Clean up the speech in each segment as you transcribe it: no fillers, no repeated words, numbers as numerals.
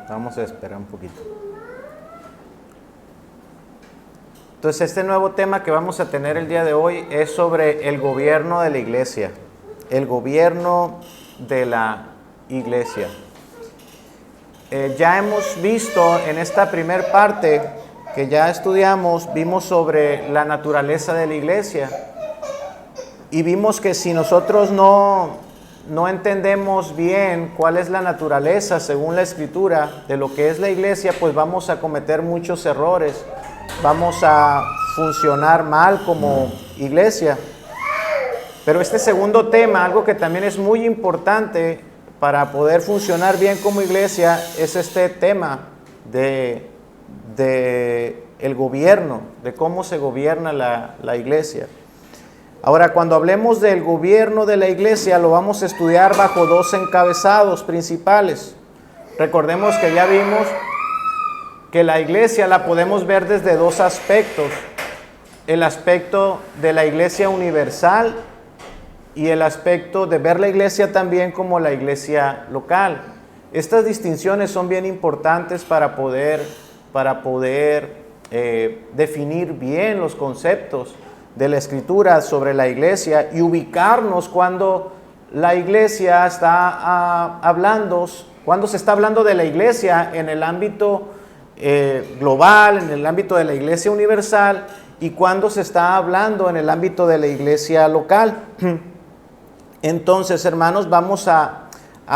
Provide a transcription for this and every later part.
Vamos a esperar un poquito. Entonces, este nuevo tema que vamos a tener el día de hoy es sobre el gobierno de la iglesia. El gobierno de la iglesia. Ya hemos visto en esta primer parte que ya estudiamos, vimos sobre la naturaleza de la iglesia. Y vimos que si nosotros no entendemos bien cuál es la naturaleza según la Escritura de lo que es la iglesia, pues vamos a cometer muchos errores. Vamos a funcionar mal como iglesia. Pero este segundo tema, algo que también es muy importante para poder funcionar bien como iglesia, es este tema de el gobierno, de cómo se gobierna la iglesia. Ahora, cuando hablemos del gobierno de la iglesia, lo vamos a estudiar bajo dos encabezados principales. Recordemos que ya vimos que la iglesia la podemos ver desde dos aspectos. El aspecto de la iglesia universal y el aspecto de ver la iglesia también como la iglesia local. Estas distinciones son bien importantes para poder definir bien los conceptos de la Escritura sobre la iglesia y ubicarnos cuando la iglesia está cuando se está hablando de la iglesia en el ámbito global, en el ámbito de la iglesia universal, y cuando se está hablando en el ámbito de la iglesia local. Entonces, hermanos, vamos a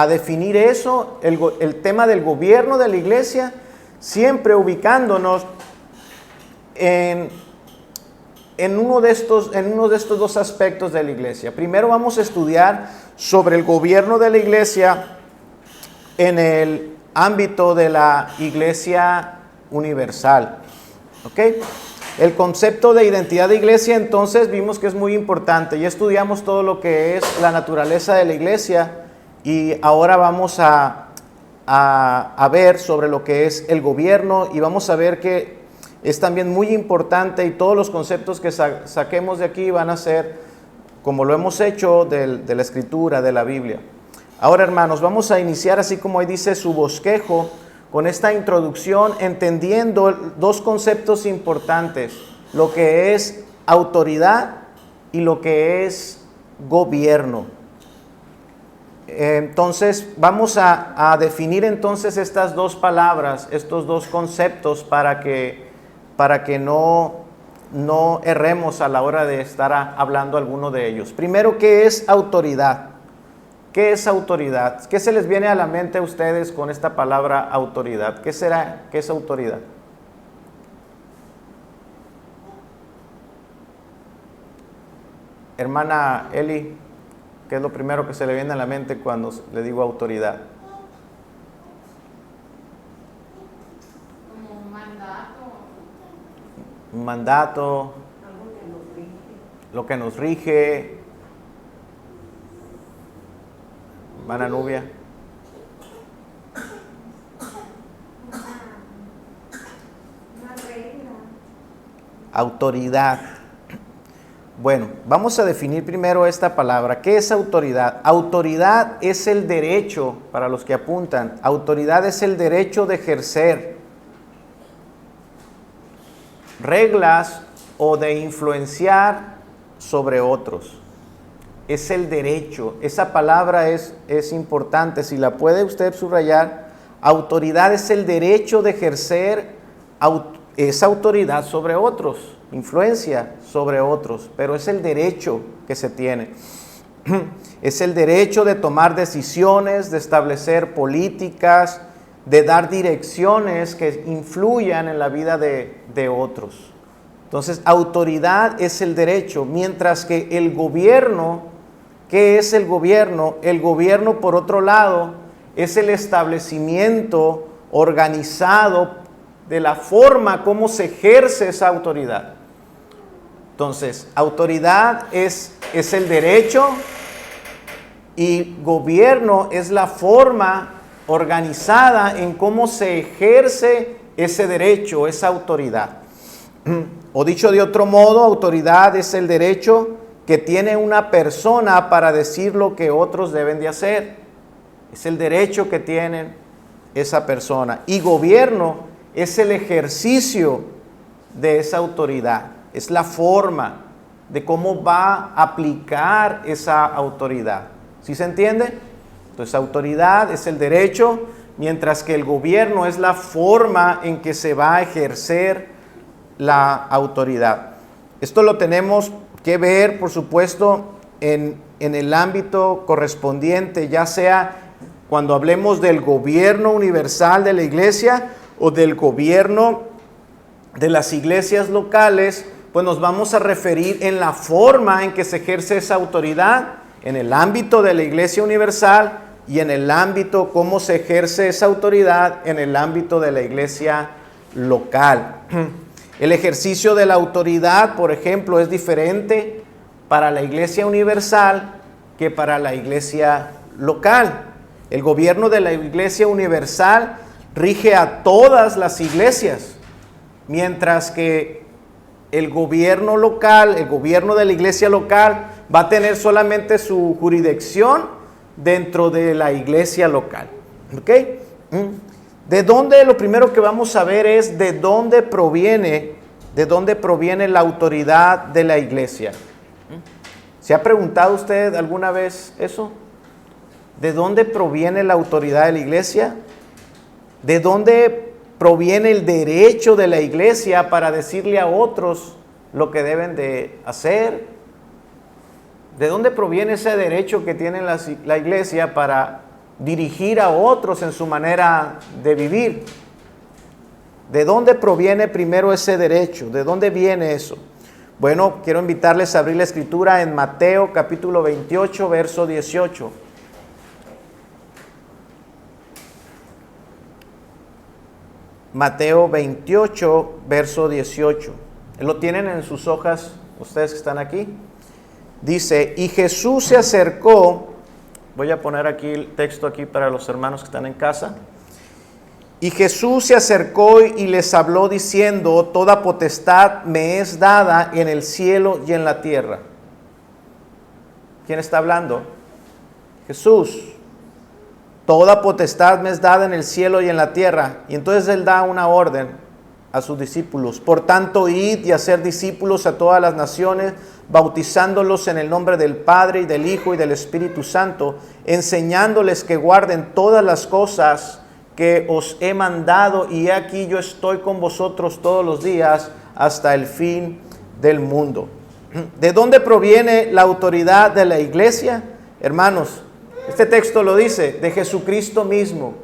definir eso, el tema del gobierno de la iglesia, siempre ubicándonos en uno de estos dos aspectos de la iglesia. Primero vamos a estudiar sobre el gobierno de la iglesia en el ámbito de la iglesia universal. ¿Ok? El concepto de identidad de iglesia, entonces, vimos que es muy importante. Ya estudiamos todo lo que es la naturaleza de la iglesia y ahora vamos a ver sobre lo que es el gobierno, y vamos a ver que es también muy importante, y todos los conceptos que saquemos de aquí van a ser, como lo hemos hecho, de la Escritura, de la Biblia. Ahora, hermanos, vamos a iniciar, así como ahí dice su bosquejo, con esta introducción, entendiendo dos conceptos importantes: lo que es autoridad y lo que es gobierno. Entonces, vamos a definir entonces estas dos palabras, estos dos conceptos, para que no erremos a la hora de estar hablando alguno de ellos. Primero, ¿qué es autoridad? ¿Qué es autoridad? ¿Qué se les viene a la mente a ustedes con esta palabra autoridad? ¿Qué será? ¿Qué es autoridad? Hermana Eli, ¿qué es lo primero que se le viene a la mente cuando le digo autoridad? Como un mandato. Un mandato, lo que nos rige. Hermana Nubia. Una regla. Autoridad. Bueno, vamos a definir primero esta palabra. ¿Qué es autoridad? Autoridad es el derecho, para los que apuntan, autoridad es el derecho de ejercer reglas o de influenciar sobre otros. Es el derecho. Esa palabra es importante. Si la puede usted subrayar, autoridad es el derecho de ejercer esa autoridad sobre otros, influencia sobre otros, pero es el derecho que se tiene. Es el derecho de tomar decisiones, de establecer políticas, de dar direcciones que influyan en la vida de otros. Entonces, autoridad es el derecho, mientras que el gobierno, ¿qué es el gobierno? El gobierno, por otro lado, es el establecimiento organizado de la forma como se ejerce esa autoridad. Entonces, autoridad es el derecho y gobierno es la forma organizada en cómo se ejerce ese derecho, esa autoridad. O dicho de otro modo, autoridad es el derecho que tiene una persona para decir lo que otros deben de hacer. Es el derecho que tienen esa persona. Y gobierno es el ejercicio de esa autoridad, es la forma de cómo va a aplicar esa autoridad. ¿Sí se entiende? Entonces, autoridad es el derecho, mientras que el gobierno es la forma en que se va a ejercer la autoridad. Esto lo tenemos que ver, por supuesto, en el ámbito correspondiente, ya sea cuando hablemos del gobierno universal de la iglesia o del gobierno de las iglesias locales, pues nos vamos a referir en la forma en que se ejerce esa autoridad, en el ámbito de la iglesia universal y en el ámbito cómo se ejerce esa autoridad en el ámbito de la iglesia local. El ejercicio de la autoridad, por ejemplo, es diferente para la iglesia universal que para la iglesia local. El gobierno de la iglesia universal rige a todas las iglesias, mientras que el gobierno local, el gobierno de la iglesia local, va a tener solamente su jurisdicción dentro de la iglesia local. ¿Ok? ¿De dónde? Lo primero que vamos a ver es de dónde proviene la autoridad de la iglesia. ¿Se ha preguntado usted alguna vez eso? ¿De dónde proviene la autoridad de la iglesia? ¿De dónde proviene el derecho de la iglesia para decirle a otros lo que deben de hacer? ¿De dónde proviene ese derecho que tiene la iglesia para dirigir a otros en su manera de vivir? ¿De dónde proviene primero ese derecho? ¿De dónde viene eso? Bueno, quiero invitarles a abrir la escritura en Mateo capítulo 28, verso 18. Mateo 28, verso 18. ¿Lo tienen en sus hojas ustedes que están aquí? Dice, y Jesús se acercó, voy a poner aquí el texto aquí para los hermanos que están en casa. Y Jesús se acercó y les habló diciendo, toda potestad me es dada en el cielo y en la tierra. ¿Quién está hablando? Jesús. Toda potestad me es dada en el cielo y en la tierra. Y entonces Él da una orden a sus discípulos. Por tanto, id y hacer discípulos a todas las naciones, bautizándolos en el nombre del Padre y del Hijo y del Espíritu Santo, enseñándoles que guarden todas las cosas que os he mandado, y aquí yo estoy con vosotros todos los días hasta el fin del mundo. ¿De dónde proviene la autoridad de la iglesia? Hermanos, este texto lo dice, de Jesucristo mismo.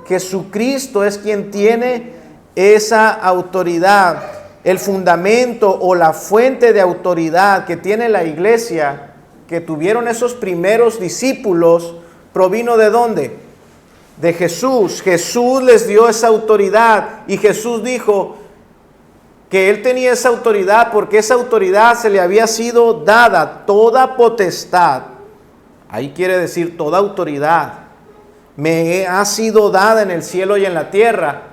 Jesucristo es quien tiene esa autoridad. El fundamento o la fuente de autoridad que tiene la iglesia, que tuvieron esos primeros discípulos, provino ¿de dónde? De Jesús. Jesús les dio esa autoridad y Jesús dijo que Él tenía esa autoridad porque esa autoridad se le había sido dada. Toda potestad, ahí quiere decir toda autoridad, me ha sido dada en el cielo y en la tierra.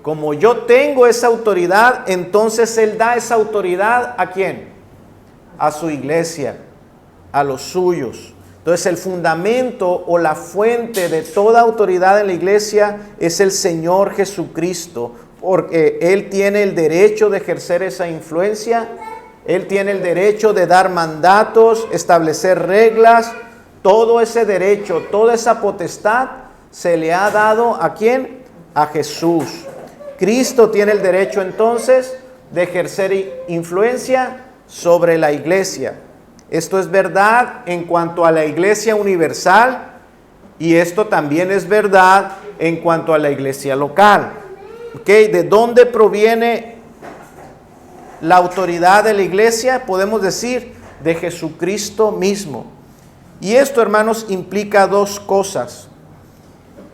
Como yo tengo esa autoridad, entonces Él da esa autoridad ¿a quién? A su iglesia, a los suyos. Entonces el fundamento o la fuente de toda autoridad en la iglesia es el Señor Jesucristo, porque Él tiene el derecho de ejercer esa influencia, Él tiene el derecho de dar mandatos, establecer reglas, todo ese derecho, toda esa potestad se le ha dado ¿a quién? A Jesús. Cristo tiene el derecho entonces de ejercer influencia sobre la iglesia. Esto es verdad en cuanto a la iglesia universal y esto también es verdad en cuanto a la iglesia local. ¿Okay? ¿De dónde proviene la autoridad de la iglesia? Podemos decir de Jesucristo mismo. Y esto, hermanos, implica dos cosas.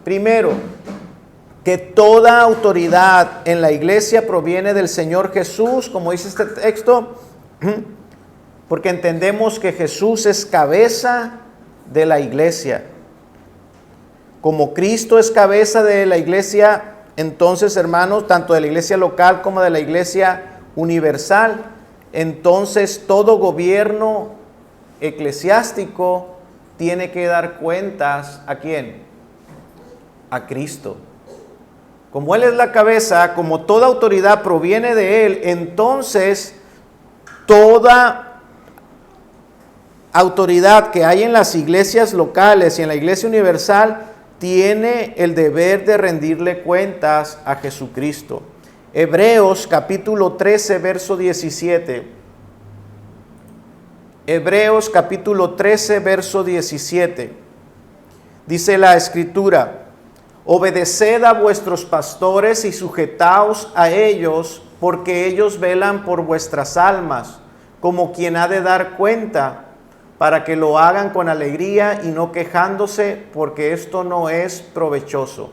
Primero, que toda autoridad en la iglesia proviene del Señor Jesús, como dice este texto, porque entendemos que Jesús es cabeza de la iglesia. Como Cristo es cabeza de la iglesia, entonces, hermanos, tanto de la iglesia local como de la iglesia universal, entonces todo gobierno eclesiástico tiene que dar cuentas ¿a quién? A Cristo. como Él es la cabeza, como toda autoridad proviene de Él, entonces toda autoridad que hay en las iglesias locales y en la iglesia universal tiene el deber de rendirle cuentas a Jesucristo. Hebreos capítulo 13, verso 17. Hebreos capítulo 13, verso 17. Dice la Escritura: obedeced a vuestros pastores y sujetaos a ellos, porque ellos velan por vuestras almas, como quien ha de dar cuenta, para que lo hagan con alegría y no quejándose, porque esto no es provechoso.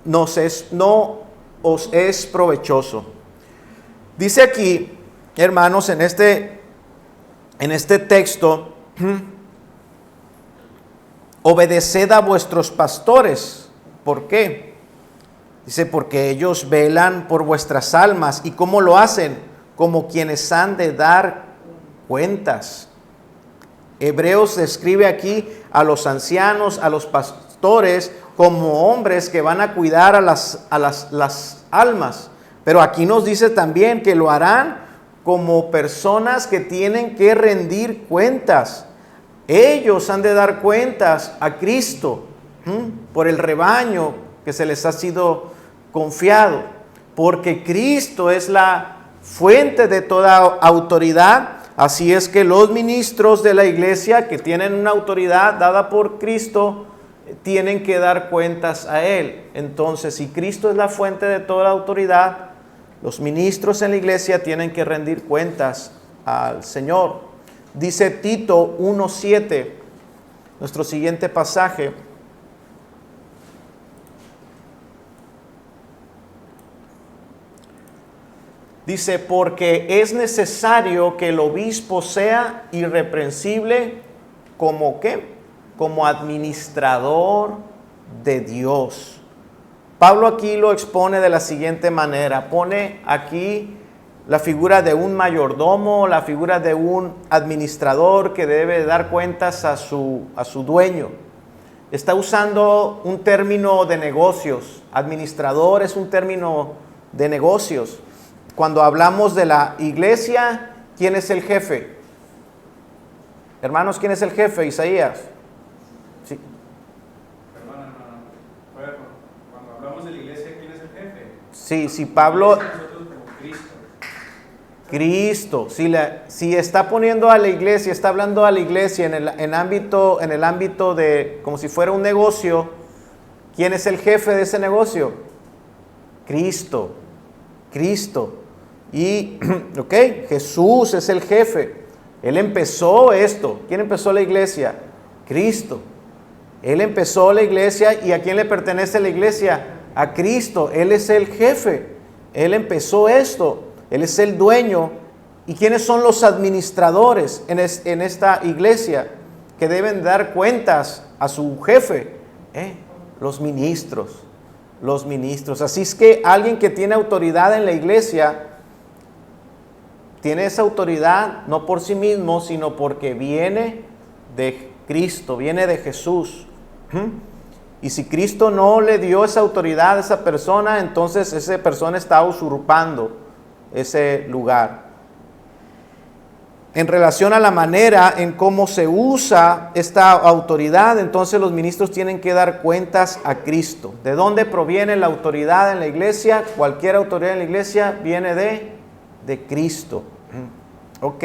No os es provechoso. Dice aquí, hermanos, en este texto, obedeced a vuestros pastores. ¿Por qué? Dice, porque ellos velan por vuestras almas. ¿Y cómo lo hacen? Como quienes han de dar cuentas. Hebreos describe aquí a los ancianos, a los pastores, como hombres que van a cuidar a las almas. Pero aquí nos dice también que lo harán como personas que tienen que rendir cuentas. Ellos han de dar cuentas a Cristo por el rebaño que se les ha sido confiado, porque Cristo es la fuente de toda autoridad. Así es que los ministros de la iglesia, que tienen una autoridad dada por Cristo, tienen que dar cuentas a Él. Entonces, si Cristo es la fuente de toda autoridad, los ministros en la iglesia tienen que rendir cuentas al Señor. Dice Tito 1:7, nuestro siguiente pasaje. Dice, porque es necesario que el obispo sea irreprensible como ¿qué? Como administrador de Dios. Pablo aquí lo expone de la siguiente manera. Pone aquí la figura de un mayordomo, la figura de un administrador que debe dar cuentas a su dueño. Está usando un término de negocios. Administrador es un término de negocios. Cuando hablamos de la iglesia, ¿quién es el jefe? Hermanos, ¿quién es el jefe? Isaías. Sí. Perdón, hermano. Cuando hablamos de la iglesia, ¿quién es el jefe? Sí, Pablo... Nosotros como Cristo. Cristo. Si está poniendo a la iglesia, está hablando a la iglesia en el ámbito de, como si fuera un negocio, ¿quién es el jefe de ese negocio? Cristo. Y, Jesús es el jefe. Él empezó esto. ¿Quién empezó la iglesia? Cristo. Él empezó la iglesia. ¿Y a quién le pertenece la iglesia? A Cristo. Él es el jefe. Él empezó esto. Él es el dueño. ¿Y quiénes son los administradores en esta iglesia que deben dar cuentas a su jefe? Los ministros. Así es que alguien que tiene autoridad en la iglesia tiene esa autoridad no por sí mismo, sino porque viene de Cristo, viene de Jesús. Y si Cristo no le dio esa autoridad a esa persona, entonces esa persona está usurpando ese lugar. En relación a la manera en cómo se usa esta autoridad, entonces los ministros tienen que dar cuentas a Cristo. ¿De dónde proviene la autoridad en la iglesia? Cualquier autoridad en la iglesia viene de Cristo. Ok.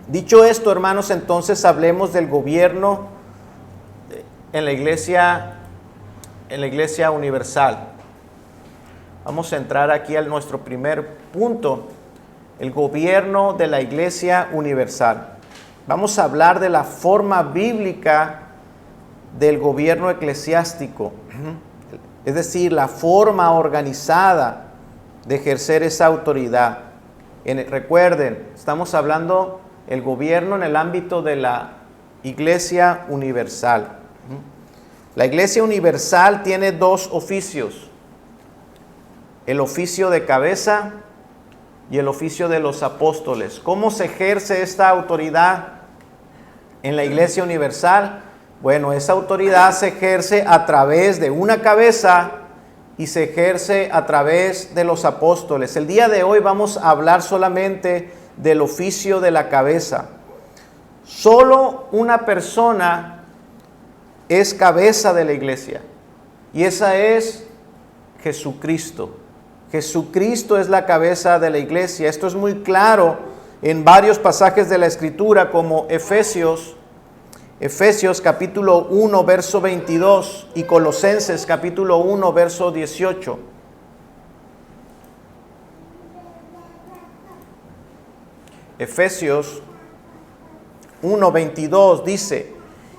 Dicho esto, hermanos, entonces hablemos del gobierno en la iglesia universal. Vamos a entrar aquí a nuestro primer punto. El gobierno de la iglesia universal. Vamos a hablar de la forma bíblica del gobierno eclesiástico, es decir, la forma organizada de ejercer esa autoridad. Recuerden, estamos hablando del gobierno en el ámbito de la iglesia universal. La iglesia universal tiene dos oficios: el oficio de cabeza y el oficio de los apóstoles. ¿Cómo se ejerce esta autoridad en la iglesia universal? Bueno, esa autoridad se ejerce a través de una cabeza y se ejerce a través de los apóstoles. El día de hoy vamos a hablar solamente del oficio de la cabeza. Solo una persona es cabeza de la iglesia y esa es Jesucristo. Jesucristo es la cabeza de la iglesia. Esto es muy claro en varios pasajes de la Escritura, como Efesios capítulo 1, verso 22 y Colosenses capítulo 1, verso 18. Efesios 1, 22 dice: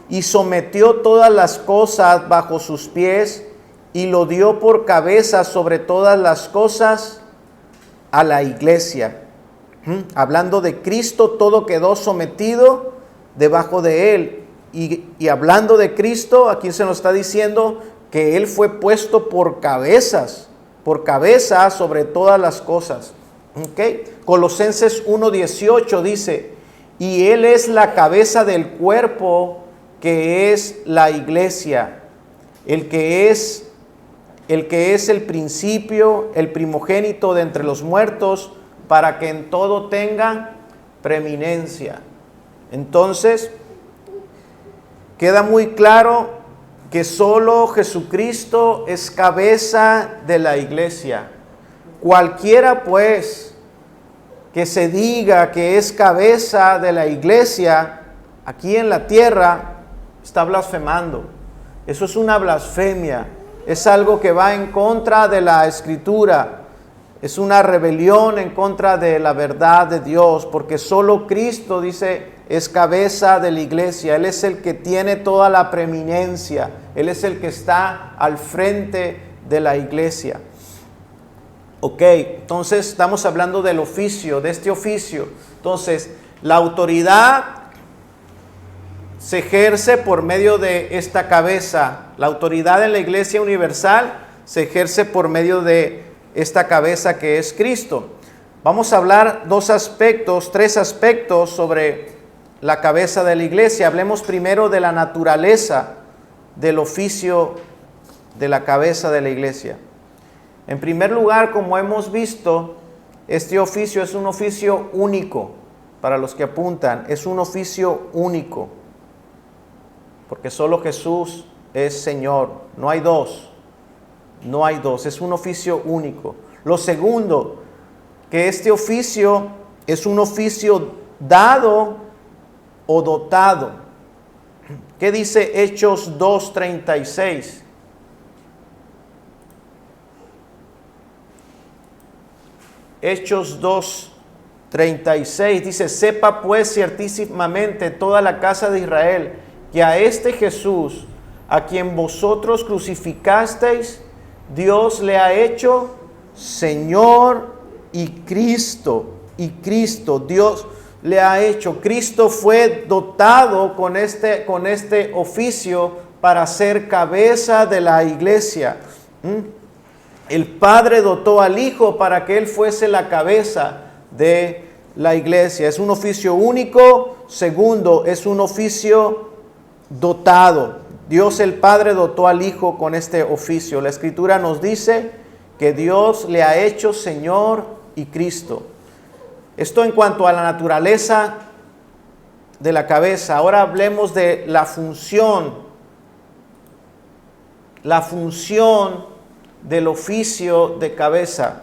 y sometió todas las cosas bajo sus pies y lo dio por cabeza sobre todas las cosas a la iglesia. Hablando de Cristo, todo quedó sometido debajo de él. Y hablando de Cristo, aquí se nos está diciendo que él fue puesto por cabeza sobre todas las cosas. ¿Okay? Colosenses 1:18 dice: y él es la cabeza del cuerpo, que es la iglesia, el que es el principio, el primogénito de entre los muertos, para que en todo tenga preeminencia. Entonces, queda muy claro que solo Jesucristo es cabeza de la iglesia. Cualquiera, pues, que se diga que es cabeza de la iglesia aquí en la tierra, está blasfemando. Eso es una blasfemia. Es algo que va en contra de la Escritura. Es una rebelión en contra de la verdad de Dios, porque solo Cristo, dice, es cabeza de la iglesia. Él es el que tiene toda la preeminencia. Él es el que está al frente de la iglesia. Ok, entonces estamos hablando del oficio, de este oficio. Entonces, la autoridad se ejerce por medio de esta cabeza. La autoridad en la iglesia universal se ejerce por medio de esta cabeza que es Cristo. Vamos a hablar tres aspectos sobre la cabeza de la iglesia. Hablemos primero de la naturaleza del oficio de la cabeza de la iglesia. En primer lugar, como hemos visto, este oficio es un oficio único. Para los que apuntan, es un oficio único, porque solo Jesús es Señor. No hay dos, es un oficio único. Lo segundo, que este oficio es un oficio dado o dotado. ¿Qué dice Hechos 2:36? Hechos 2:36 dice: sepa pues ciertísimamente toda la casa de Israel que a este Jesús, a quien vosotros crucificasteis, Dios le ha hecho Señor y Cristo. Dios le ha hecho. Cristo fue dotado con este oficio para ser cabeza de la iglesia. El Padre dotó al Hijo para que Él fuese la cabeza de la iglesia. Es un oficio único. Segundo, es un oficio dotado. Dios el Padre dotó al Hijo con este oficio. La Escritura nos dice que Dios le ha hecho Señor y Cristo. Esto en cuanto a la naturaleza de la cabeza. Ahora hablemos de la función. La función del oficio de cabeza.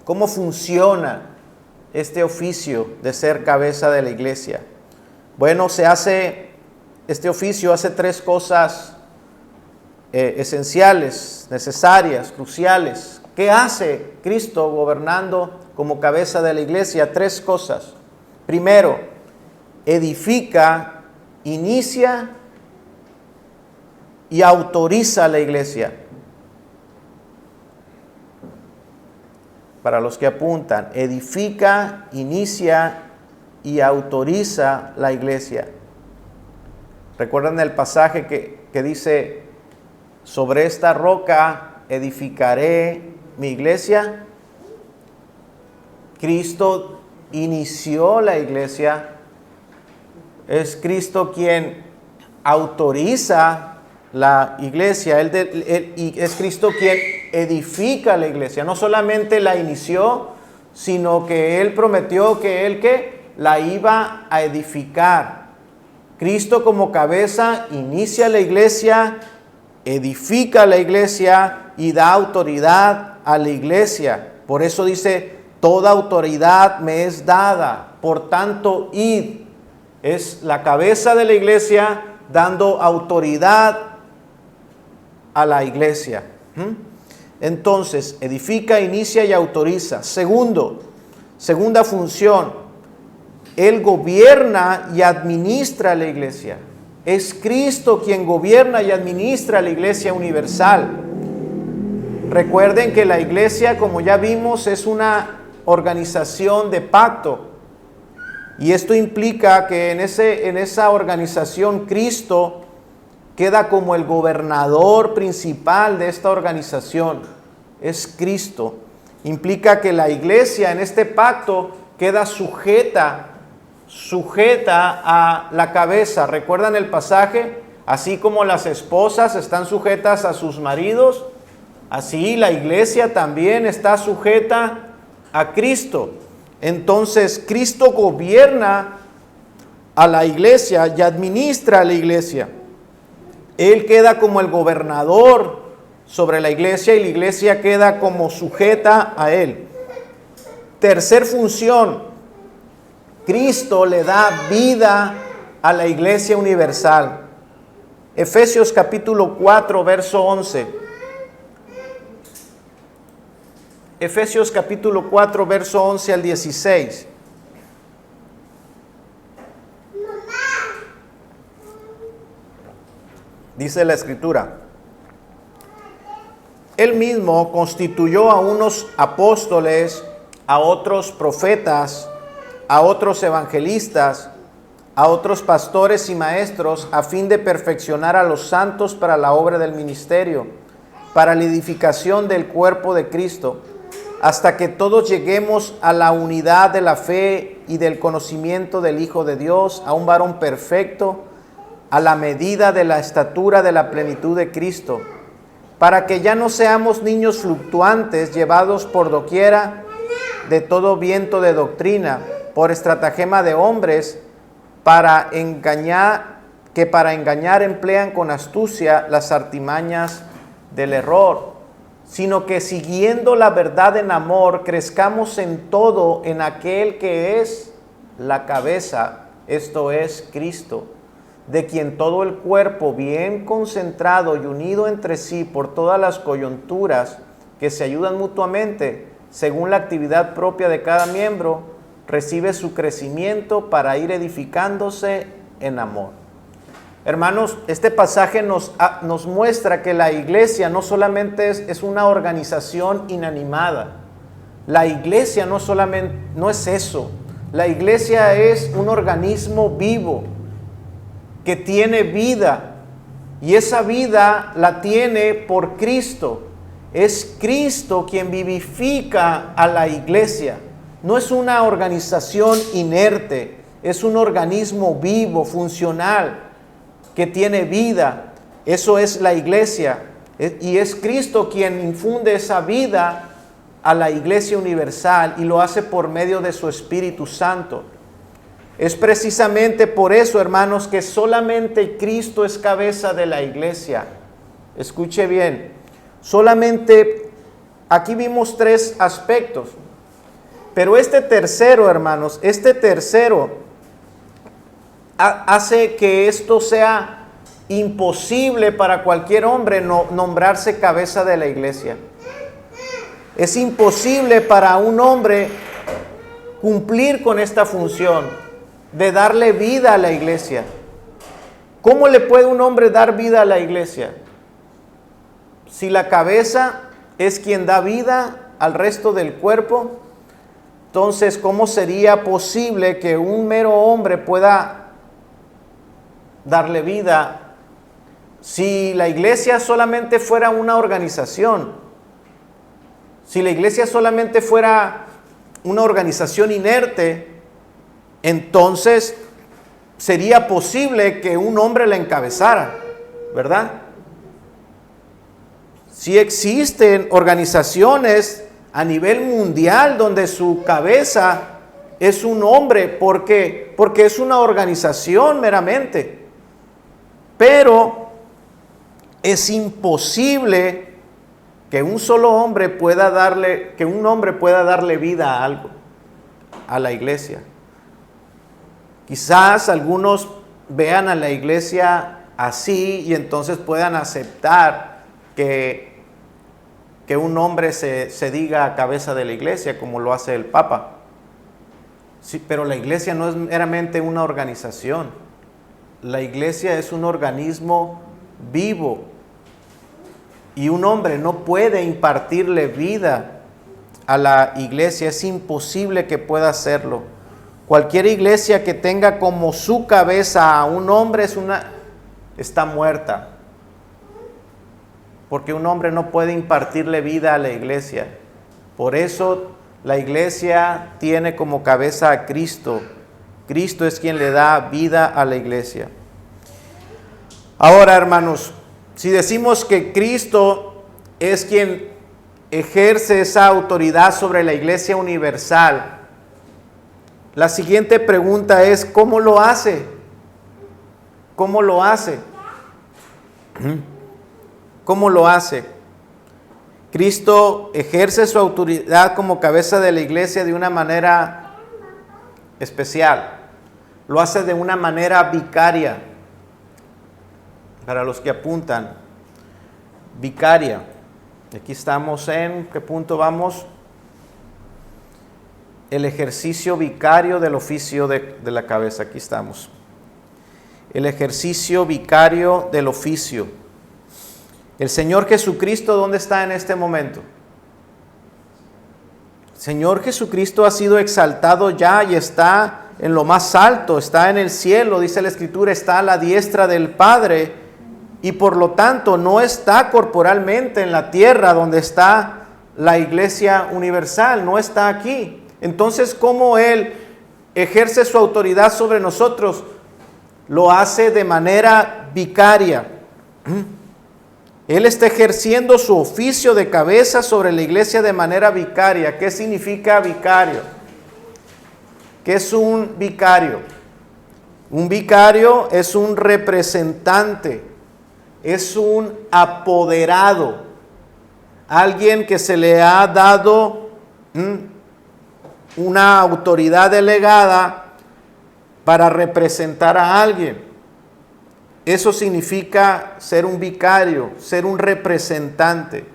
¿Cómo funciona este oficio de ser cabeza de la iglesia? Bueno, este oficio hace tres cosas esenciales, necesarias, cruciales. ¿Qué hace Cristo gobernando como cabeza de la iglesia? Tres cosas. Primero, edifica, inicia y autoriza a la iglesia. Para los que apuntan, edifica, inicia y autoriza la iglesia. ¿Recuerdan el pasaje que dice: sobre esta roca edificaré mi iglesia? Cristo inició la iglesia. Es Cristo quien autoriza la iglesia, y es Cristo quien edifica la iglesia. No solamente la inició, sino que Él prometió que Él la iba a edificar. Cristo como cabeza inicia la iglesia, edifica la iglesia y da autoridad a la iglesia. Por eso dice, toda autoridad me es dada, por tanto id. Es la cabeza de la iglesia dando autoridad a la iglesia. Entonces, edifica, inicia y autoriza. Segunda función, Él gobierna y administra la iglesia. Es Cristo quien gobierna y administra la iglesia universal. Recuerden que la iglesia, como ya vimos, es una organización de pacto. Y esto implica que en esa organización Cristo queda como el gobernador principal de esta organización. Es Cristo. Implica que la iglesia en este pacto queda sujeta a la cabeza. ¿Recuerdan el pasaje? Así como las esposas están sujetas a sus maridos, así la iglesia también está sujeta a Cristo. Entonces, Cristo gobierna a la iglesia y administra a la iglesia. Él queda como el gobernador sobre la iglesia y la iglesia queda como sujeta a Él. Tercer función, Cristo le da vida a la iglesia universal. Efesios capítulo 4, verso 11. Efesios capítulo 4, verso 11 al 16. Dice la Escritura: Él mismo constituyó a unos apóstoles, a otros profetas, a otros evangelistas, a otros pastores y maestros, a fin de perfeccionar a los santos para la obra del ministerio, para la edificación del cuerpo de Cristo, hasta que todos lleguemos a la unidad de la fe y del conocimiento del Hijo de Dios, a un varón perfecto, a la medida de la estatura de la plenitud de Cristo, para que ya no seamos niños fluctuantes, llevados por doquiera de todo viento de doctrina, por estratagema de hombres, para engañar emplean con astucia las artimañas del error, sino que siguiendo la verdad en amor, crezcamos en todo en aquel que es la cabeza, esto es Cristo, de quien todo el cuerpo, bien concentrado y unido entre sí por todas las coyunturas que se ayudan mutuamente, según la actividad propia de cada miembro, recibe su crecimiento para ir edificándose en amor. Hermanos, este pasaje nos muestra que la iglesia no solamente es una organización inanimada. La iglesia no es eso. La iglesia es un organismo vivo que tiene vida, y esa vida la tiene por Cristo. Es Cristo quien vivifica a la iglesia. No es una organización inerte, es un organismo vivo, funcional, que tiene vida. Eso es la iglesia, y es Cristo quien infunde esa vida a la iglesia universal, y lo hace por medio de su Espíritu Santo. Es precisamente por eso, hermanos, que solamente Cristo es cabeza de la iglesia. Escuche bien, solamente, aquí vimos tres aspectos, pero este tercero, hermanos, hace que esto sea imposible para cualquier hombre nombrarse cabeza de la iglesia. Es imposible para un hombre cumplir con esta función de darle vida a la iglesia. ¿Cómo le puede un hombre dar vida a la iglesia? Si la cabeza es quien da vida al resto del cuerpo, entonces, ¿cómo sería posible que un mero hombre pueda darle vida si la iglesia solamente fuera una organización? Si la iglesia solamente fuera una organización inerte, entonces sería posible que un hombre la encabezara, ¿verdad? Sí existen organizaciones a nivel mundial donde su cabeza es un hombre, porque es una organización meramente. Pero es imposible que un hombre pueda darle vida a algo, a la iglesia. Quizás algunos vean a la iglesia así y entonces puedan aceptar que un hombre se diga cabeza de la iglesia, como lo hace el Papa. Sí, pero la iglesia no es meramente una organización. La iglesia es un organismo vivo. Y un hombre no puede impartirle vida a la iglesia. Es imposible que pueda hacerlo. Cualquier iglesia que tenga como su cabeza a un hombre está muerta. Porque un hombre no puede impartirle vida a la iglesia. Por eso la iglesia tiene como cabeza a Cristo. Cristo es quien le da vida a la iglesia. Ahora, hermanos, si decimos que Cristo es quien ejerce esa autoridad sobre la iglesia universal, la siguiente pregunta es, ¿cómo lo hace? ¿Cómo lo hace? ¿Cómo lo hace? Cristo ejerce su autoridad como cabeza de la iglesia de una manera especial. Lo hace de una manera vicaria. Para los que apuntan, vicaria. Aquí estamos en, ¿qué punto vamos? El ejercicio vicario del oficio de la cabeza. Aquí estamos. El ejercicio vicario del oficio. El Señor Jesucristo, ¿dónde está en este momento? El Señor Jesucristo ha sido exaltado ya y está en lo más alto, está en el cielo, dice la Escritura, está a la diestra del Padre y por lo tanto no está corporalmente en la tierra donde está la iglesia universal, no está aquí. Entonces, ¿cómo Él ejerce su autoridad sobre nosotros? Lo hace de manera vicaria. Él está ejerciendo su oficio de cabeza sobre la iglesia de manera vicaria. ¿Qué significa vicario? ¿Qué es un vicario? Un vicario es un representante, es un apoderado, alguien que se le ha dado una autoridad delegada para representar a alguien. Eso significa ser un vicario, ser un representante.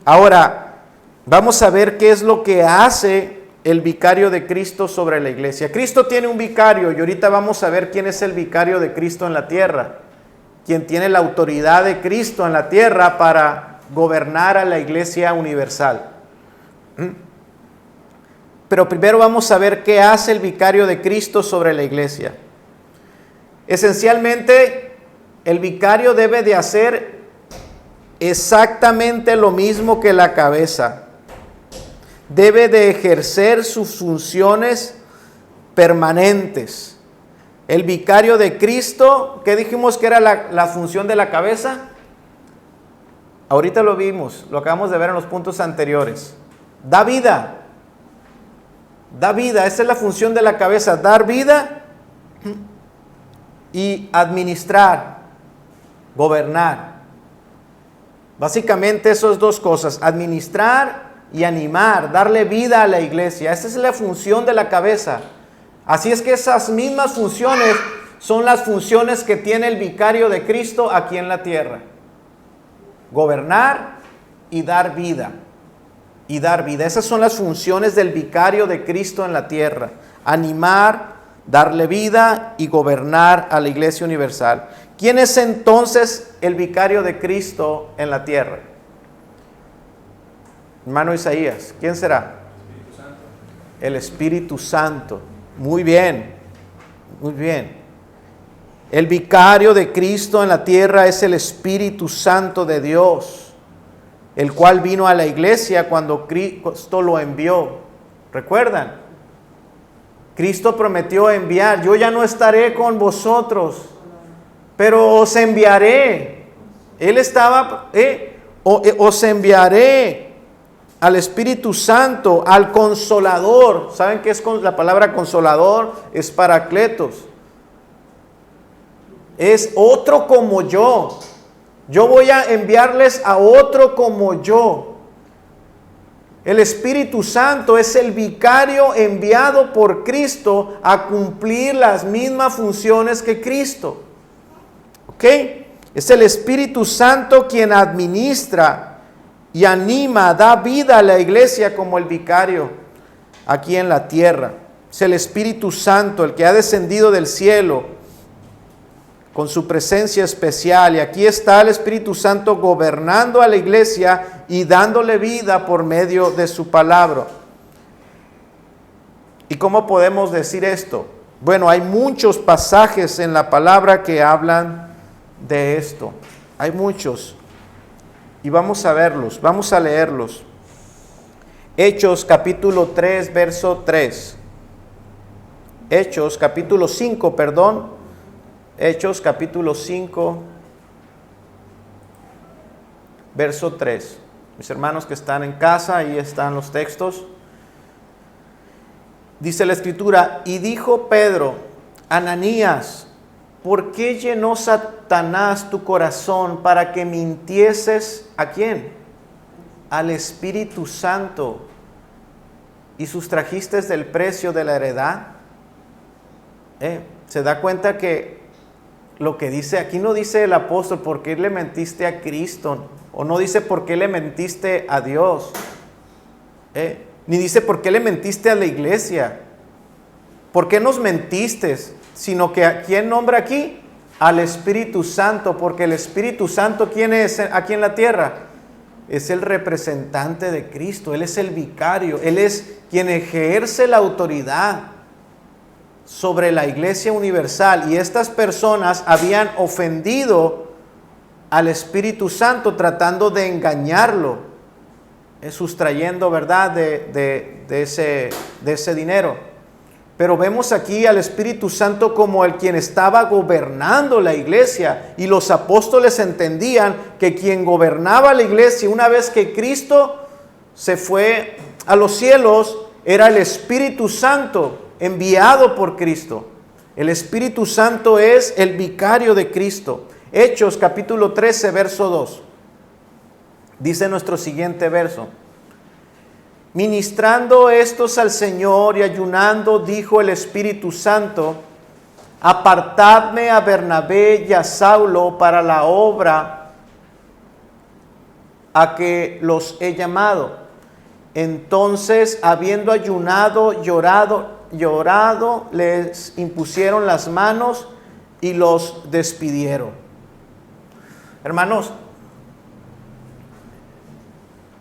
Ahora, vamos a ver qué es lo que hace el vicario de Cristo sobre la iglesia. Cristo tiene un vicario y ahorita vamos a ver quién es el vicario de Cristo en la tierra, quien tiene la autoridad de Cristo en la tierra para gobernar a la iglesia universal. Pero primero vamos a ver qué hace el vicario de Cristo sobre la iglesia. Esencialmente, el vicario debe de hacer exactamente lo mismo que la cabeza. Debe de ejercer sus funciones permanentes. El vicario de Cristo, ¿qué dijimos que era la función de la cabeza? Ahorita lo vimos, lo acabamos de ver en los puntos anteriores. Da vida. Da vida, esa es la función de la cabeza, dar vida y administrar, gobernar. Básicamente esas dos cosas, administrar y animar, darle vida a la iglesia. Esa es la función de la cabeza. Así es que esas mismas funciones son las funciones que tiene el vicario de Cristo aquí en la tierra. Gobernar y dar vida. Y dar vida. Esas son las funciones del vicario de Cristo en la tierra. Animar, darle vida y gobernar a la iglesia universal. ¿Quién es entonces el vicario de Cristo en la tierra? Hermano Isaías, ¿quién será? Espíritu Santo. El Espíritu Santo. Muy bien, muy bien. El vicario de Cristo en la tierra es el Espíritu Santo de Dios, el cual vino a la iglesia cuando Cristo lo envió. ¿Recuerdan? Cristo prometió enviar. Yo ya no estaré con vosotros, pero os enviaré. Él estaba, os enviaré al Espíritu Santo, al Consolador. ¿Saben qué es la palabra consolador? Es Paracletos. Es otro como yo. Yo voy a enviarles a otro como yo. El Espíritu Santo es el vicario enviado por Cristo a cumplir las mismas funciones que Cristo. ¿Ok? Es el Espíritu Santo quien administra y anima, da vida a la iglesia como el vicario aquí en la tierra. Es el Espíritu Santo el que ha descendido del cielo con su presencia especial. Y aquí está el Espíritu Santo gobernando a la iglesia y dándole vida por medio de su palabra. ¿Y cómo podemos decir esto? Bueno, hay muchos pasajes en la palabra que hablan de esto. Hay muchos. Y vamos a verlos, vamos a leerlos. Hechos capítulo 3, verso 3. Hechos capítulo 5, perdón. Hechos capítulo 5, verso 3. Mis hermanos que están en casa, ahí están los textos. Dice la Escritura, y dijo Pedro, Ananías, ¿por qué llenó Satanás tu corazón para que mintieses a quién? Al Espíritu Santo y sustrajiste del precio de la heredad. ¿Se da cuenta que lo que dice aquí no dice el apóstol por qué le mentiste a Cristo, o no dice por qué le mentiste a Dios, ni dice por qué le mentiste a la iglesia, por qué nos mentiste, sino que ¿a quién nombra aquí? Al Espíritu Santo, porque el Espíritu Santo, ¿quién es aquí en la tierra? Es el representante de Cristo, Él es el vicario, Él es quien ejerce la autoridad sobre la iglesia universal, y estas personas habían ofendido al Espíritu Santo tratando de engañarlo, sustrayendo, ¿verdad?, de ese dinero. Pero vemos aquí al Espíritu Santo como el quien estaba gobernando la iglesia, y los apóstoles entendían que quien gobernaba la iglesia una vez que Cristo se fue a los cielos era el Espíritu Santo enviado por Cristo. El Espíritu Santo es el vicario de Cristo. Hechos capítulo 13, verso 2. Dice nuestro siguiente verso. Ministrando estos al Señor y ayunando, dijo el Espíritu Santo, apartadme a Bernabé y a Saulo para la obra a que los he llamado. Entonces, habiendo ayunado, llorado, les impusieron las manos y los despidieron. Hermanos,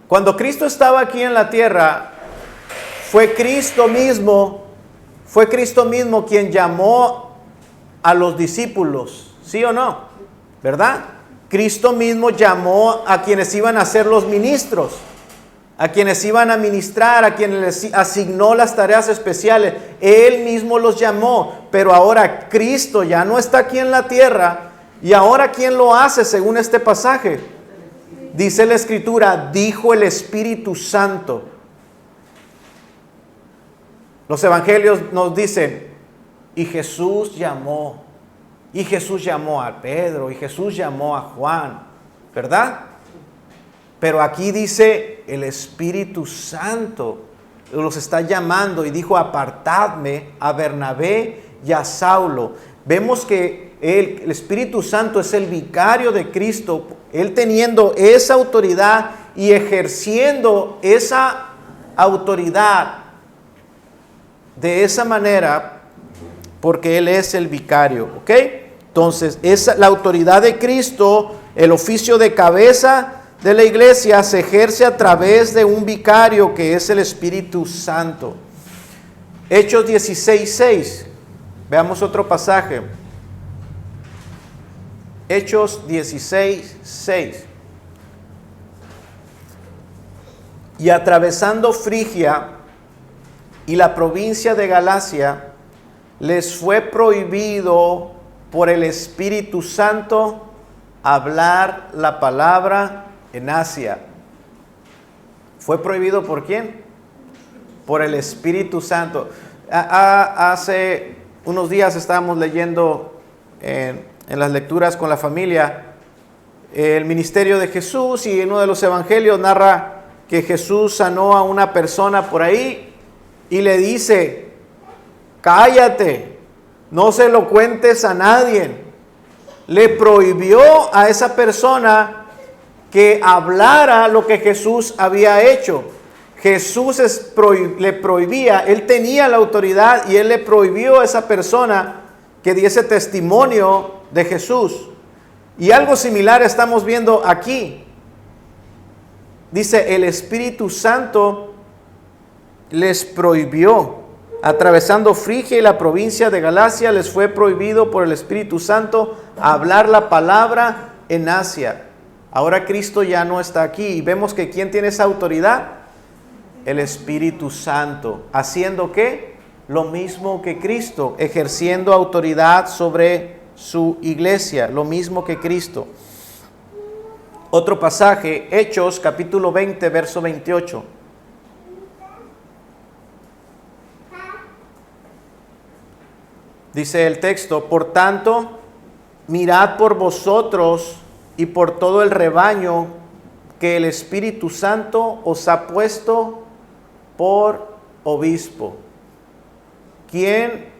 cuando Cristo estaba aquí en la tierra, fue Cristo mismo quien llamó a los discípulos, ¿sí o no? ¿Verdad? Cristo mismo llamó a quienes iban a ser los ministros, a quienes iban a ministrar, a quienes les asignó las tareas especiales. Él mismo los llamó, pero ahora Cristo ya no está aquí en la tierra. ¿Y ahora quién lo hace según este pasaje? Dice la Escritura, dijo el Espíritu Santo. Los evangelios nos dicen, y Jesús llamó a Pedro, y Jesús llamó a Juan, ¿verdad? Pero aquí dice el Espíritu Santo los está llamando y dijo, apartadme a Bernabé y a Saulo. Vemos que el Espíritu Santo es el vicario de Cristo, Él teniendo esa autoridad y ejerciendo esa autoridad de esa manera, porque Él es el vicario, ¿ok? Entonces, la autoridad de Cristo, el oficio de cabeza de la iglesia se ejerce a través de un vicario que es el Espíritu Santo. Hechos 16:6. Veamos otro pasaje. Hechos 16:6. Y atravesando Frigia y la provincia de Galacia les fue prohibido por el Espíritu Santo hablar la palabra en Asia. ¿Fue prohibido por quién? Por el Espíritu Santo. Hace unos días estábamos leyendo en las lecturas con la familia el ministerio de Jesús, y en uno de los evangelios narra que Jesús sanó a una persona por ahí y le dice: cállate, no se lo cuentes a nadie. Le prohibió a esa persona que hablara lo que Jesús había hecho. Jesús le prohibía, él tenía la autoridad y él le prohibió a esa persona que diese testimonio de Jesús. Y algo similar estamos viendo aquí. Dice, el Espíritu Santo les prohibió. Atravesando Frigia y la provincia de Galacia, les fue prohibido por el Espíritu Santo hablar la palabra en Asia. Ahora Cristo ya no está aquí y vemos que ¿quién tiene esa autoridad? El Espíritu Santo. ¿Haciendo qué? Lo mismo que Cristo, ejerciendo autoridad sobre su iglesia, lo mismo que Cristo. Otro pasaje, Hechos capítulo 20, verso 28. Dice el texto: por tanto, mirad por vosotros y por todo el rebaño que el Espíritu Santo os ha puesto por obispo. ¿Quién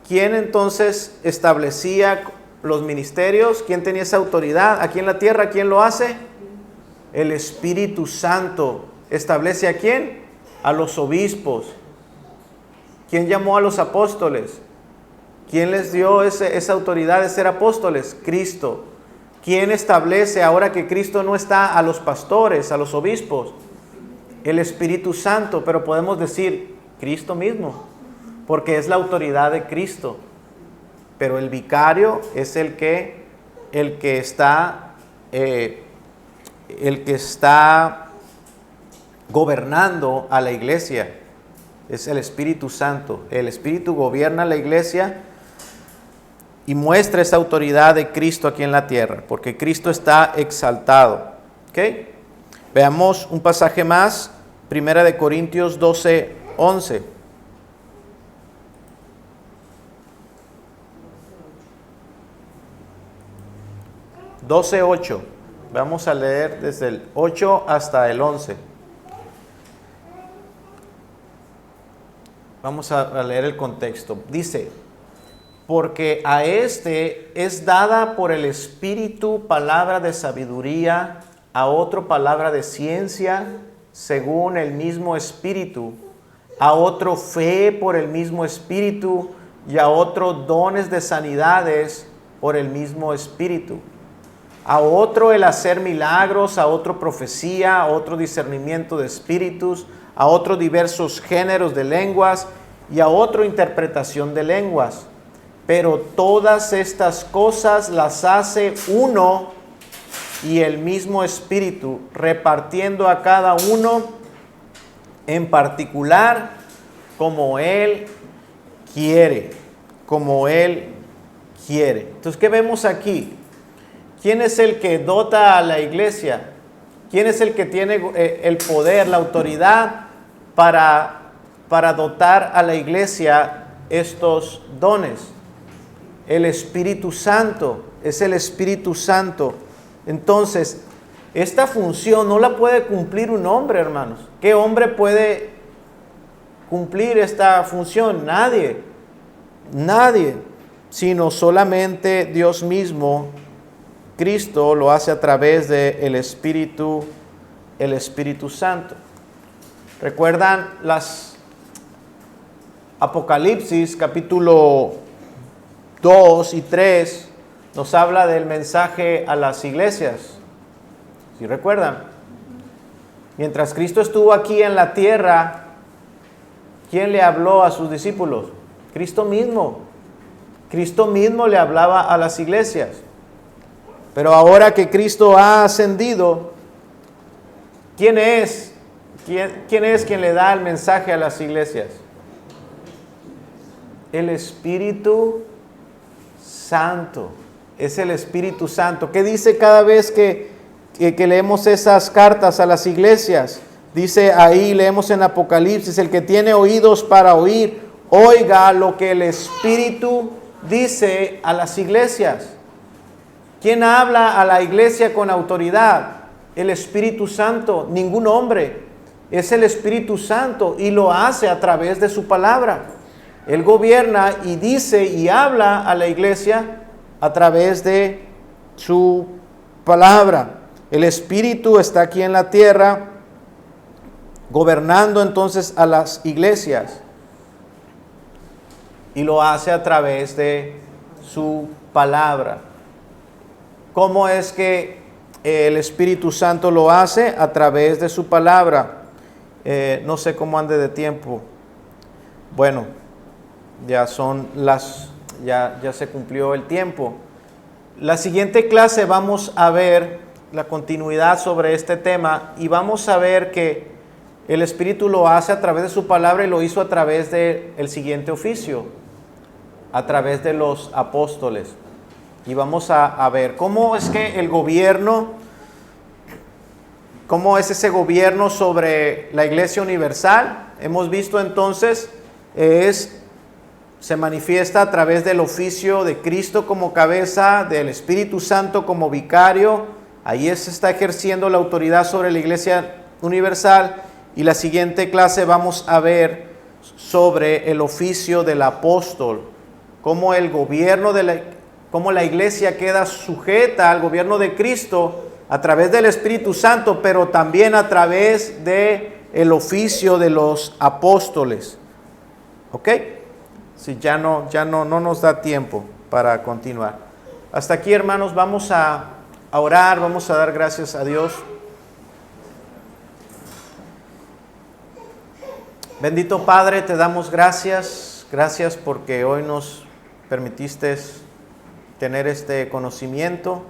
entonces establecía los ministerios? ¿Quién tenía esa autoridad aquí en la tierra? ¿Quién lo hace? El Espíritu Santo. ¿Establece a quién? A los obispos. ¿Quién llamó a los apóstoles? ¿Quién les dio esa autoridad de ser apóstoles? Cristo. ¿Quién establece ahora que Cristo no está a los pastores, a los obispos? El Espíritu Santo, pero podemos decir Cristo mismo, porque es la autoridad de Cristo. Pero el vicario es el que está gobernando a la iglesia. Es el Espíritu Santo. El Espíritu gobierna la iglesia y muestra esa autoridad de Cristo aquí en la tierra, porque Cristo está exaltado. ¿Ok? Veamos un pasaje más, 1 Corintios 12, 11. 12:8. Vamos a leer desde el 8 hasta el 11. Vamos a leer el contexto. Dice: porque a este es dada por el Espíritu palabra de sabiduría, a otro palabra de ciencia, según el mismo Espíritu, a otro fe por el mismo Espíritu, y a otro dones de sanidades por el mismo Espíritu. A otro el hacer milagros, a otro profecía, a otro discernimiento de espíritus, a otro diversos géneros de lenguas y a otro interpretación de lenguas. Pero todas estas cosas las hace uno y el mismo Espíritu, repartiendo a cada uno en particular como Él quiere. Como Él quiere. Entonces, ¿qué vemos aquí? ¿Quién es el que dota a la iglesia? ¿Quién es el que tiene el poder, la autoridad para dotar a la iglesia estos dones? El Espíritu Santo. Es el Espíritu Santo. Entonces, esta función no la puede cumplir un hombre, hermanos. ¿Qué hombre puede cumplir esta función? Nadie. Nadie. Sino solamente Dios mismo. Cristo lo hace a través del Espíritu Santo. ¿Recuerdan las Apocalipsis capítulo 2 y 3? Nos habla del mensaje a las iglesias. ¿Sí recuerdan? Mientras Cristo estuvo aquí en la tierra, ¿quién le habló a sus discípulos? Cristo mismo. Cristo mismo le hablaba a las iglesias. Pero ahora que Cristo ha ascendido, ¿quién es ¿Quién es quien le da el mensaje a las iglesias? El Espíritu Santo. Es el Espíritu Santo. ¿Qué dice cada vez que leemos esas cartas a las iglesias? Dice ahí, leemos en Apocalipsis, el que tiene oídos para oír, oiga lo que el Espíritu dice a las iglesias. ¿Quién habla a la iglesia con autoridad? El Espíritu Santo, ningún hombre. Es el Espíritu Santo y lo hace a través de su palabra. Él gobierna y dice y habla a la iglesia a través de su palabra. El Espíritu está aquí en la tierra, gobernando entonces a las iglesias. Y lo hace a través de su palabra. ¿Cómo es que el Espíritu Santo lo hace? A través de su palabra. No sé cómo ande de tiempo. Bueno, ya se cumplió el tiempo. La siguiente clase vamos a ver la continuidad sobre este tema y vamos a ver que el Espíritu lo hace a través de su palabra y lo hizo a través del siguiente oficio, a través de los apóstoles. Y vamos a ver cómo es que el gobierno, cómo es ese gobierno sobre la Iglesia Universal. Hemos visto entonces, se manifiesta a través del oficio de Cristo como cabeza, del Espíritu Santo como vicario. Ahí se está ejerciendo la autoridad sobre la Iglesia Universal. Y la siguiente clase vamos a ver sobre el oficio del apóstol, cómo el gobierno cómo la iglesia queda sujeta al gobierno de Cristo a través del Espíritu Santo, pero también a través de el oficio de los apóstoles. ¿Ok? Si ya no nos da tiempo para continuar. Hasta aquí, hermanos, vamos a orar, vamos a dar gracias a Dios. Bendito Padre, te damos gracias. Gracias porque hoy nos permitiste tener este conocimiento.